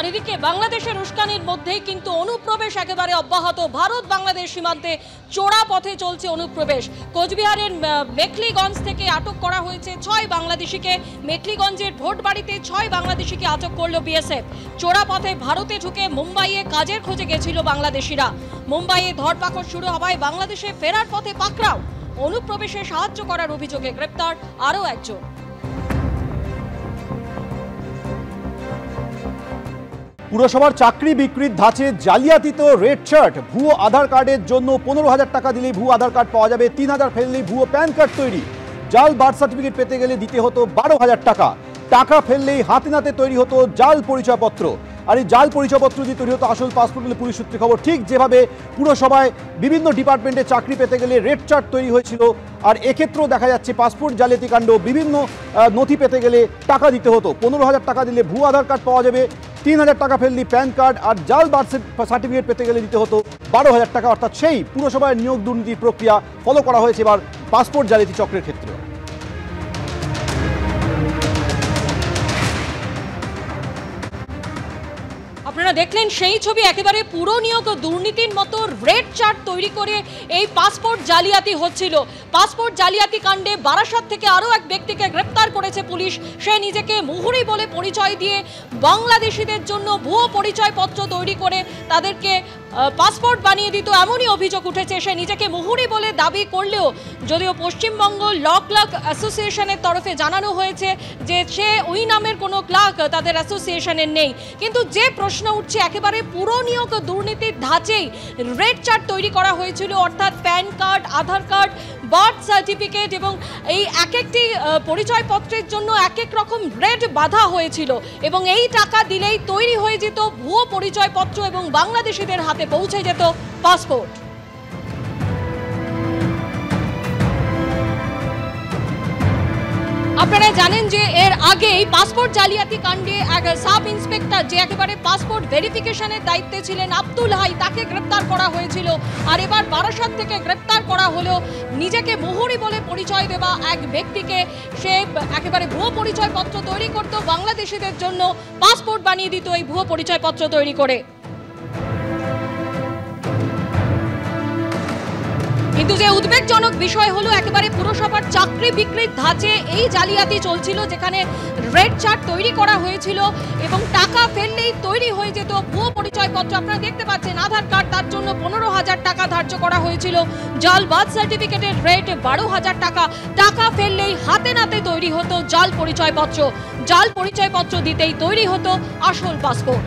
আর এদিকে বাংলাদেশের উস্কানির মধ্যেই কিন্তু অনুপ্রবেশ একেবারে অব্যাহত। ভারত বাংলাদেশ সীমান্তে চোরা পথে চলছে অনুপ্রবেশ। কোচবিহারের মেখলিগঞ্জ থেকে আটক করা হয়েছে 6 বাংলাদেশিকে। মেখলিগঞ্জের ভোটবাড়িতে 6 বাংলাদেশিকে আটক করল বিএসএফ। চোরা পথে ভারতে ঢুকে মুম্বাইয়ে কাজের খোঁজে গেছিল বাংলাদেশিরা। মুম্বাইয়ে ধরপাকড় শুরু হওয়ায় বাংলাদেশে ফেরার পথে পাকড়াও। অনুপ্রবেশে সাহায্য করার অভিযোগে গ্রেপ্তার আরও একজন। পুরসভার চাকরি বিক্রির ধাঁচে জালিয়াতিত রেড চার্ট। ভুয়ো আধার কার্ডের জন্য 15,000 টাকা দিলেই ভুয়ো আধার কার্ড পাওয়া যাবে। 3,000 ফেললেই ভুয়ো প্যান কার্ড তৈরি। জাল বার্থ সার্টিফিকেট পেতে গেলে দিতে হতো 12,000 টাকা। টাকা ফেললেই হাতে নাতে তৈরি হতো জাল পরিচয়পত্র। আর এই জাল পরিচয়পত্র দিয়ে তৈরি হতো আসল পাসপোর্ট বলে পুলিশ সূত্রে খবর। ঠিক যেভাবে পুরসভায় বিভিন্ন ডিপার্টমেন্টে চাকরি পেতে গেলে রেড চার্ট তৈরি হয়েছিল, আর এক্ষেত্রেও দেখা যাচ্ছে পাসপোর্ট জালিয়াতি কাণ্ড। বিভিন্ন নথি পেতে গেলে টাকা দিতে হতো। 15,000 টাকা দিলে ভুয়ো আধার কার্ড পাওয়া যাবে। 3,000 টাকা ফেললি প্যান কার্ড, আর জাল বার্থ সার্টিফিকেট পেতে গেলে দিতে হতো 12,000 টাকা। অর্থাৎ সেই পুরসভায় নিয়োগ দুর্নীতির প্রক্রিয়া ফলো করা হয়েছে এবার পাসপোর্ট জালিয়াতি চক্রের ক্ষেত্রে। আপনারা দেখলেন সেই ছবি। একেবারে পুরো নিয়োগ দুর্নীতির মতো রেড চার্ট তৈরি করে এই পাসপোর্ট জালিয়াতি হচ্ছিল। পাসপোর্ট জালিয়াতি কাণ্ডে বারাসাত থেকে আরও এক ব্যক্তিকে গ্রেপ্তার করেছে পুলিশ। সে নিজেকে মুহুরি বলে পরিচয় দিয়ে বাংলাদেশিদের জন্য ভুয়ো পরিচয়পত্র তৈরি করে তাদেরকে পাসপোর্ট বানিয়ে দিত, এমনই অভিযোগ উঠেছে। সে নিজেকে মুহুরি বলে দাবি করলেও যদিও পশ্চিমবঙ্গ ল ক্লার্ক অ্যাসোসিয়েশনের তরফে জানানো হয়েছে যে সে ওই নামের কোনো ক্লার্ক তাদের অ্যাসোসিয়েশনের নেই। কিন্তু যে প্রশ্ন উঠছে, একেবারে পুরো নিয়োগ দুর্নীতির ধাঁচেই রেড চার্ট তৈরি করা হয়েছিল। অর্থাৎ প্যান কার্ড, আধার কার্ড, বার্থ সার্টিফিকেট এবং এই এক একটি পরিচয়পত্রের জন্য এক এক রকম রেড বাঁধা হয়েছিল এবং এই টাকা দিলেই তৈরি হয়ে যেত ভুয়ো পরিচয়পত্র এবং বাংলাদেশিদের হাতে পৌঁছে যেত পাসপোর্ট। আপনারা জানেন যে এর আগেই পাসপোর্ট জালিয়াতি কাণ্ডে এক সাব ইন্সপেক্টর, যে একেবারে পাসপোর্ট ভেরিফিকেশনের দায়িত্বে ছিলেন, আব্দুল হাই, তাকে গ্রেপ্তার করা হয়েছিল। আর এবার বারাসাত থেকে গ্রেপ্তার করা হলো নিজেকে মুহুরি বলে পরিচয় দেওয়া এক ব্যক্তিকে। সে একেবারে ভুয়ো পরিচয়পত্র তৈরি করত, বাংলাদেশিদের জন্য পাসপোর্ট বানিয়ে দিত এই ভুয়ো পরিচয়পত্র তৈরি করে। কিন্তু যে উদ্বেগজনক বিষয় হলো, একেবারে পুরসভার চাকরি বিক্রির ধাঁচে এই জালিয়াতি চলছিল, যেখানে রেড চার্ট তৈরি করা হয়েছিল এবং টাকা ফেললেই তৈরি হয়ে যেত ভুয়ো পরিচয়পত্র। আপনারা দেখতে পাচ্ছেন আধার কার্ড, তার জন্য 15,000 টাকা ধার্য করা হয়েছিল। জাল বার্থ সার্টিফিকেটের রেট 12,000 টাকা। টাকা ফেললেই হাতে নাতে তৈরি হতো জাল পরিচয়পত্র। জাল পরিচয়পত্র দিতেই তৈরি হতো আসল পাসপোর্ট।